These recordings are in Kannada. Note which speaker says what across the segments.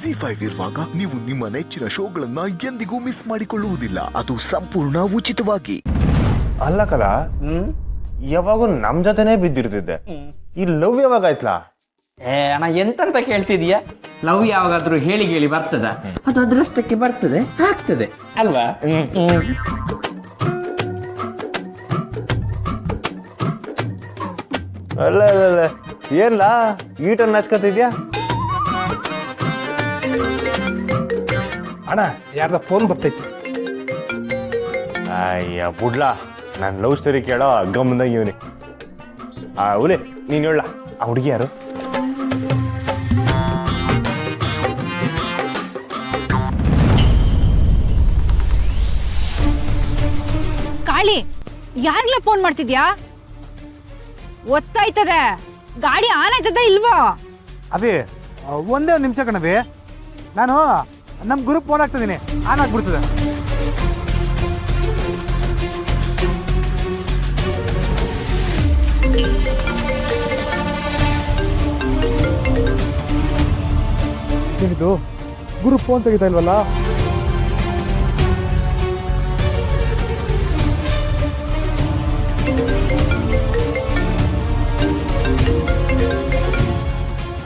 Speaker 1: ಜಿ5 ಇರುವಾಗ ನೀವು ನಿಮ್ಮ ನೆಚ್ಚಿನ ಶೋಗಳನ್ನ ಎಂದಿಗೂ ಮಿಸ್ ಮಾಡಿಕೊಳ್ಳುವುದಿಲ್ಲ. ಅದು ಸಂಪೂರ್ಣ ಉಚಿತವಾಗಿ.
Speaker 2: ಅಲ್ಲ ಕಲ ಯಾವಾಗೂ ನಮ್ ಜೊತೆನೆ ಬಿದ್ದಿರ್ತಿದ್ದೆ. ಈ ಲವ್ ಯಾವಾಗ ಆಯ್ತಲಾ?
Speaker 3: ಅಣ್ಣ ಎಂತಂತ ಕೇಳ್ತಿದೀಯ? ಲವ್ ಯಾವಾಗಾದ್ರೂ ಹೇಳಿ ಬರ್ತದ? ಅದು ಅದರಷ್ಟಕ್ಕೆ ಬರ್ತದೆ, ಆಗ್ತದೆ ಅಲ್ವಾ?
Speaker 2: ಅಲ್ಲ ಏನ್ಲಾ ಈಟನ್ನ ಹಚ್ಕೊತಿದ್ಯಾ?
Speaker 4: ಅಣ್ಣ ಯಾರ್ದ ಫೋನ್ ಬರ್ತೈತಿ.
Speaker 2: ಅಯ್ಯ ಬುಡ್ಲಾ, ನಾನು ಲವ್ ಸ್ಟೋರಿ ಕೇಳೋ ಗಮನದಾಗ ಇವನಿ. ಹುಲಿ ನೀನ್ ಹೇಳ, ಆ ಹುಡುಗಿ ಯಾರು?
Speaker 5: ಕಾಳಿ, ಯಾರಿಗ್ಲ ಫೋನ್ ಮಾಡ್ತಿದ್ಯಾ? ಒತ್ತಾಯ್ತದೆ, ಗಾಡಿ ಆನ್ ಆಯ್ತದ ಇಲ್ವೋ?
Speaker 6: ಅಭಿ ಒಂದೇ ಒಂದು ನಿಮಿಷ ಕಣಬಿ, ನಾನು ನಮ್ಮ ಗ್ರೂಪ್ ಫೋನ್ ಆಗ್ತಿದ್ದೀನಿ, ಆನ್ ಆಗ್ಬಿಡ್ತದೆ. ಏನಿದು ಗ್ರೂಪ್ ಫೋನ್ ತೆಗಿತಾ ಇಲ್ವಲ್ಲ?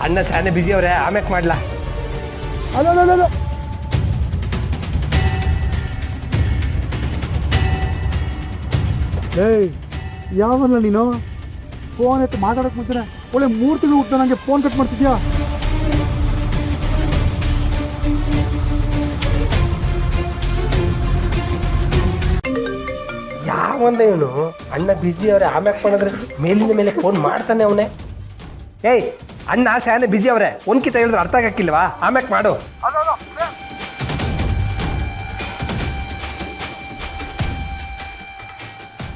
Speaker 4: ಅಣ್ಣ ಸ್ಯಾನೆ ಬಿಜಿ ಅವ್ರೆ, ಆಮ್ಯಾಕ್ ಮಾಡ್ಲಾ?
Speaker 6: ಅಲ್ಲ ಏಯ್, ಯಾವಲ್ಲ ನೀನು? ಫೋನ್ ಎತ್ತು ಮಾತಾಡಕ್ ಮುಂಚೆನೆ ಒಳ್ಳೆ 3 ತಿಂಗಳು ಹುಟ್ಟ ನಂಗೆ ಫೋನ್ ಕಟ್ ಮಾಡ್ತಿದ್ಯಾ?
Speaker 4: ಯಾವಂದ ಇವನು? ಅಣ್ಣ ಬಿಜಿ ಅವ್ರೆ, ಆಮ್ಯಾಕ್ ಮಾಡಿದ್ರೆ ಮೇಲಿಂದ ಮೇಲೆ ಫೋನ್ ಮಾಡ್ತಾನೆ ಅವನೇ. ಏಯ್ ಅಣ್ಣ ಸ್ಯಾನೆ ಬಿಜಿ ಅವ್ರೆ, ಒಂದ್ಕಿತ ಹೇಳಿದ್ರೆ ಅರ್ಥ ಆಗಕ್ಕಿಲ್ವಾ? ಆಮ್ಯಾಕ್ ಮಾಡು.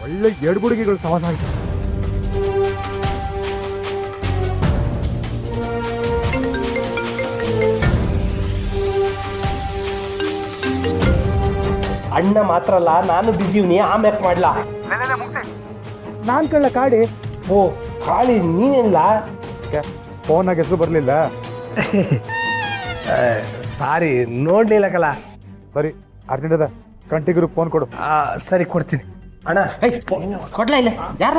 Speaker 6: ಒಳ್ಳೆ ಎಡ್ಗುಡುಗಿಗಳು ಸವಾಸ ಆಯ್ತು.
Speaker 4: ಅಣ್ಣ ಮಾತ್ರ ಅಲ್ಲ, ನಾನು ಬಿಜಿ ಇವನಿ, ಆಮ್ಯಾಕ್ ಮಾಡ್ಲಾ?
Speaker 6: ನಾನ್ ಕಳ್ಳ ಕಾಡಿ.
Speaker 4: ಓ ಕಾಳಿ, ನೀನಿಲ್ಲ?
Speaker 6: ಫೋನಾಗ ಹೆಸರು ಬರಲಿಲ್ಲ.
Speaker 4: ಸಾರಿ, ನೋಡ್ಲಿಲ್ಲ ಕಲ.
Speaker 6: ಸರಿ, ಅರ್ಜೆಂಟ್ ಅದ, ಕಂಟಿಗ್ರು ಫೋನ್ ಕೊಡು.
Speaker 4: ಸರಿ ಕೊಡ್ತೀನಿ. ಅಣ್ಣ
Speaker 3: ಕೊಡ್ಲಾ ಇಲ್ಲ? ಯಾರ?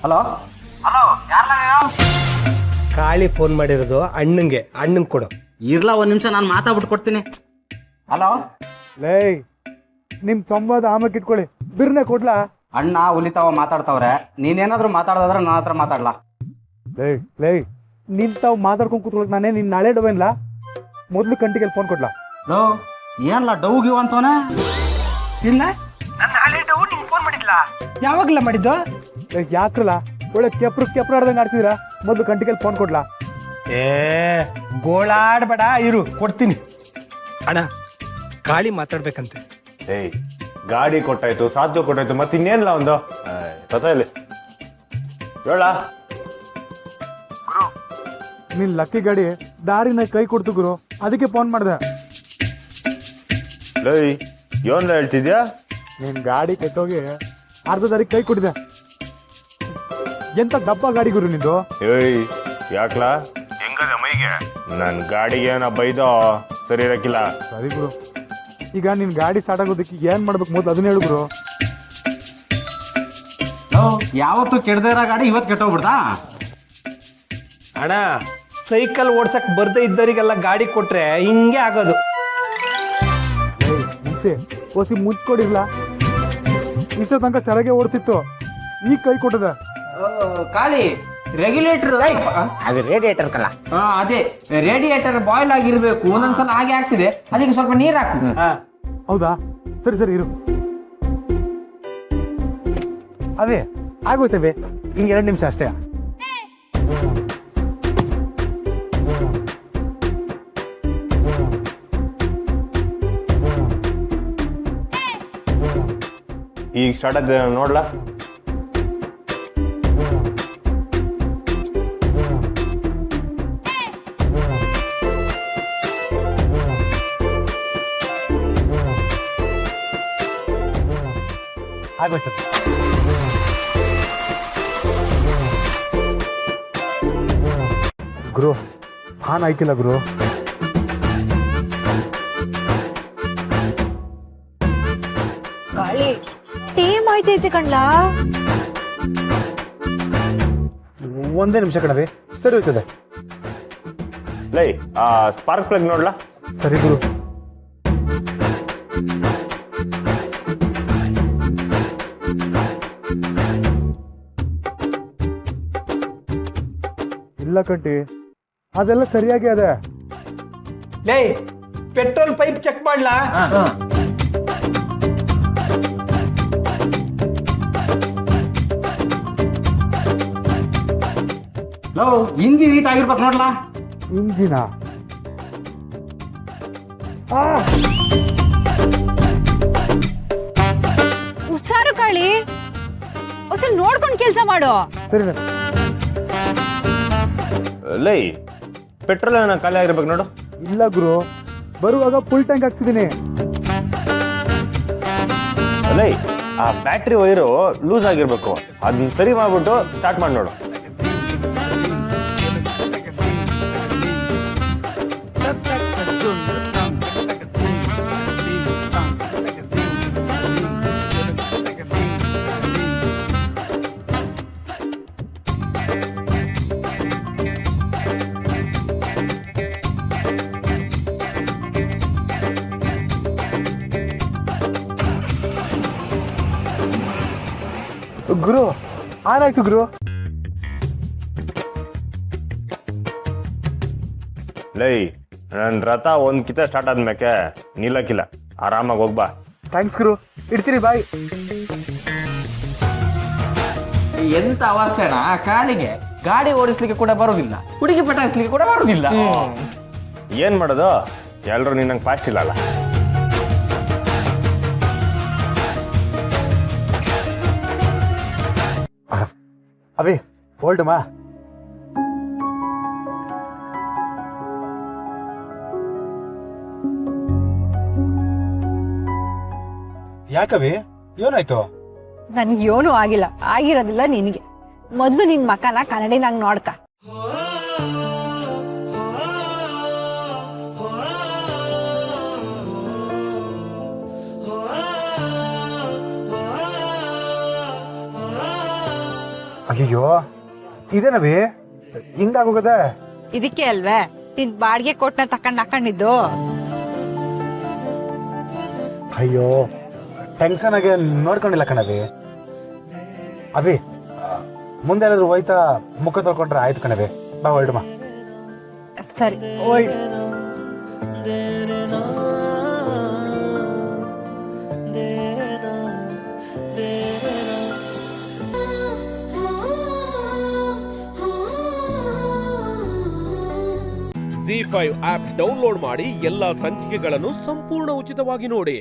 Speaker 3: ಹಲೋ,
Speaker 4: ಕಾಳಿ ಫೋನ್ ಮಾಡಿರೋದು ಅಣ್ಣಂಗೆ, ಅಣ್ಣಂಗೆ ಕೊಡು.
Speaker 3: ಇರ್ಲಾ ಒಂದ್ ನಿಮಿಷ, ನಾನು ಮಾತಾಡ್ಬಿಟ್ಟು ಕೊಡ್ತೀನಿ. ಹಲೋ
Speaker 6: ಲೇ, ನಿಮ್ ಸಂವಾದ ಆಮಕ್ ಇಟ್ಕೊಳ್ಳಿ, ಬಿರ್ನೆ ಕೊಡ್ಲಾ?
Speaker 3: ಅಣ್ಣ ಉಲಿತಾವ ಮಾತಾಡ್ತಾವ್ರೆ, ನೀನೇನಾದ್ರೂ ಮಾತಾಡೋದಾದ್ರೆ ನನ್ನ ಹತ್ರ ಮಾತಾಡ್ಲಾ?
Speaker 6: ಲೇ ನಿಂತಾವ್ ಮಾತಾಡ್ಕೊಂಡ್ ಕೂತ್ಕೊಳಕ್ ನಾನೇ ನಿನ್ ನಾಳೆ ಡವೇನ್ಲ? ಮೊದ್ಲು ಕಂಟಿಗೆ ಫೋನ್ ಕೊಡ್ಲಾ?
Speaker 3: ಲೋ ಏನ್ಲಾ ಡೌ ಗಿವ್ ಅಂತವನ?
Speaker 4: ಇಲ್ಲ, ನಾನು ನಾಳೆ ಡೌ ನಿಂಗೆ ಫೋನ್ ಮಾಡಿದ್ಲಾ? ಯಾವಾಗಲ ಮಾಡಿದ್ದು?
Speaker 6: ಯಾಕ್ರಲ್ಲ ಒಳ್ಳೆ ಕೆಪ್ರ ಆಡ್ದಂಗೆ ಆಡ್ತಿದ್ರ? ಮೊದ್ಲು ಕಂಟಿಗೆ ಫೋನ್ ಕೊಡ್ಲಾ?
Speaker 4: ಏ ಗೋಳಾಡ್ಬೇಡ, ಇರು ಕೊಡ್ತೀನಿ. ಅಣ್ಣ ಕಾಳಿ ಮಾತಾಡ್ಬೇಕಂತೆ.
Speaker 2: ಏಯ್, ಗಾಡಿ ಕೊಟ್ಟಾಯ್ತು, ಸಾಧ್ಯ ಕೊಟ್ಟಾಯ್ತು, ಮತ್ತೆ ಇನ್ನೇನ್ಲ ಒಂದು ಇಲ್ಲಿ ಹೇಳ.
Speaker 6: ನಿನ್ ಲಕ್ಕಿ ಗಾಡಿ ದಾರಿನ ಕೈ ಕೊಡ್ತು ಗುರು, ಅದಕ್ಕೆ ಫೋನ್ ಮಾಡ್ದೆ.
Speaker 2: ಲೈ ಏನ್ಲ ಹೇಳ್ತಿದ್ಯಾ?
Speaker 6: ನಿನ್ ಗಾಡಿ ಕೆಟ್ಟೋಗಿ ಅರ್ಧ ದಾರಿ ಕೈ ಕೊಟ್ಟಿದೆ. ಎಂತ ಡಬ್ಬ ಗಾಡಿ ಗುರು ನಿಂದು?
Speaker 2: ಏಯ್ ಯಾಕ್ಲಾ? ಹೆಂಗದ ಮೈಗೆ? ನನ್ ಗಾಡಿಗೆ ನಾ ಬೈದೋ ಸರಿ ಇರಕ್ಕಿಲ್ಲ.
Speaker 6: ಸರಿ ಗುರು, ಈಗ ನಿನ್ ಗಾಡಿ ಸ್ಟಾರ್ಟ್ ಆಗೋದಕ್ಕೆ ಏನ್ ಮಾಡ್ಬೇಕು ಮೊದ್ಲು ಅದನ್ನ ಹೇಳು ಗುರು.
Speaker 3: ಯಾವತ್ತು ಕೆಡದೇ ಇರೋ ಗಾಡಿ ಇವತ್ತು ಕೆಟ್ಟೋಗ್ಬಿಡ್ತಾ?
Speaker 4: ಅಣ್ಣ ಸೈಕಲ್ ಓಡ್ಸಕ್ ಬರ್ದೇ ಇದ್ದವರಿಗೆಲ್ಲ ಗಾಡಿ ಕೊಟ್ರೆ ಹಿಂಗೆ ಆಗೋದು.
Speaker 6: ಮುಂಚೆ ಹೊಸಿ ಮುಚ್ಕೊಡಿರ್ಲ, ಇಷ್ಟ ತನಕ ಸೆರಗೆ ಓಡ್ತಿತ್ತು, ಈಗ ಕೈ ಕೊಟ್ಟದ.
Speaker 3: ಕಾಳಿ ರೆಗ್ಯುಲೇಟರ್,
Speaker 4: ಅದು ರೇಡಿಯೇಟರ್ ಕಲ್ಲ.
Speaker 3: ಅದೇ ರೇಡಿಯೇಟರ್ ಬಾಯ್ಲ್ ಆಗಿರ್ಬೇಕು, ಒಂದೊಂದ್ಸಲ ಹಾಗೆ ಆಗ್ತಿದೆ, ಅದಕ್ಕೆ ಸ್ವಲ್ಪ ನೀರ್ ಹಾಕು.
Speaker 6: ಹೌದಾ? ಸರಿ ಇರು. ಅದೇ ಆಗೋಯ್ತವೆ, ಹಿಂಗೆ 2 ನಿಮಿಷ ಅಷ್ಟೇ.
Speaker 2: ಈಗ ಸ್ಟಾರ್ಟ್ ಆಗಿದೆ ನೋಡ್ಲಾ?
Speaker 6: ಆಗೋಯ್ತದೆ. ಗುರು ಆನ್ ಆಯ್ಕಿಲ್ಲ ಗುರು.
Speaker 5: ಕಾಯ್ತೈತೆ ಕಣ್ಲಾ.
Speaker 6: ಒಂದೇ ನಿಮಿಷ ಕಣವಿ, ಸರಿ ಹೋಯ್ತದೆ.
Speaker 2: ಲೈ ಆ ಸ್ಪಾರ್ಕ್ ಪ್ಲಗ್ ನೋಡ್ಲಾ.
Speaker 6: ಸರಿ ಗುರು. ಇಲ್ಲ ಕಟ್ಟಿ, ಅದೆಲ್ಲ ಸರಿಯಾಗಿ ಅದೇ.
Speaker 4: ಲೇ ಪೆಟ್ರೋಲ್ ಪೈಪ್ ಚೆಕ್ ಮಾಡ್ಲಾ.
Speaker 3: ಇಂಜಿನ್ ಹೀಟ್ ಆಗಿರ್ಬೇಕು ನೋಡ್ಲಾ.
Speaker 6: ಇಂಜಿನ
Speaker 5: ಹುಷಾರು ಕಾಳಿ, ಹೊಸ ನೋಡ್ಕೊಂಡು ಕೆಲಸ ಮಾಡು.
Speaker 6: ಸರಿ.
Speaker 2: ಲೈ ಪೆಟ್ರೋಲ್ ಏನೋ ಖಾಲಿ ಆಗಿರ್ಬೇಕು ನೋಡು.
Speaker 6: ಇಲ್ಲ ಗುರು, ಬರುವಾಗ ಫುಲ್ ಟ್ಯಾಂಕ್ ಹಾಕ್ಸಿದೀನಿ.
Speaker 2: ಲೈ ಆ ಬ್ಯಾಟ್ರಿ ವೈರು ಲೂಸ್ ಆಗಿರ್ಬೇಕು, ಅದನ್ನ ಸರಿ ಮಾಡ್ಬಿಟ್ಟು ಸ್ಟಾರ್ಟ್ ಮಾಡಿ ನೋಡು.
Speaker 6: ಗುರು ಆನ್ ಆಯ್ತು ಗುರು.
Speaker 2: ಲೈ ನನ್ನ ರಥ ಒಂದ್ ಕಿತ ಸ್ಟಾರ್ಟ್ ಆದ್ಮೇಕೆ ನಿಲ್ಲಕ್ಕಿಲ್ಲ, ಆರಾಮಾಗಿ ಹೋಗ್ಬಾ.
Speaker 6: ಥ್ಯಾಂಕ್ಸ್ ಗುರು, ಇಡ್ತೀರಿ, ಬಾಯ್.
Speaker 3: ಎಂತ ಅವಸ್ಥೆನ ಆ ಕಾಳಿಗೆ, ಗಾಡಿ ಓಡಿಸ್ಲಿಕ್ಕೆ ಕೂಡ ಬರುದಿಲ್ಲ, ಹುಡುಗಿ ಪಟಾಯಿಸ್ಲಿಕ್ಕೆ ಕೂಡ ಬರುದಿಲ್ಲ.
Speaker 2: ಏನ್ ಮಾಡೋದು, ಎಲ್ರು ನಿನ್ನಂಗೆ ಫಾಸ್ಟ್ ಇಲ್ಲಲ್ಲ.
Speaker 6: ಅಭಿ ಓಲ್ಡಮ್ಮ. ಯಾಕವಿ, ಏನಾಯ್ತು?
Speaker 5: ನನ್ಗೆ ಏನೂ ಆಗಿಲ್ಲ, ಆಗಿರೋದಿಲ್ಲ ನಿನಗೆ. ಮೊದಲು ನಿನ್ ಮಕನ ಕನ್ನಡಿನಾಗ ನೋಡ್ಕ.
Speaker 6: ಅಯ್ಯೋ ಇದೇನವಿ ಹಿಂಗಾಗೋಗದೆ?
Speaker 5: ಇದಕ್ಕೆ ಅಲ್ವೇ ನಿನ್ ಬಾಡಿಗೆ ಕೊಟ್ನ ತಕೊಂಡ್ ಹಾಕೊಂಡಿದ್ದು.
Speaker 6: ಅಯ್ಯೋ ಟೆನ್ಷನ್ ಆಗಿ ನೋಡ್ಕೊಂಡಿಲ್ಲ ಕಣವಿ. ಅಭಿ ಮುಂದೆ ಏನಾದ್ರು ಹೋಯ್ತಾ ಮುಖ ತೊಳ್ಕೊಂಡ್ರೆ ಆಯ್ತು ಕಣವಿ. ಬಾ ಹೊರಡಮ್ಮ.
Speaker 5: ಸರಿ.
Speaker 6: ಓಯ್
Speaker 7: ZEE5 ಆಪ್ ಡೌನ್ಲೋಡ್ ಮಾಡಿ ಎಲ್ಲಾ ಸಂಚಿಕೆಗಳನ್ನು ಸಂಪೂರ್ಣ ಉಚಿತವಾಗಿ ನೋಡಿ.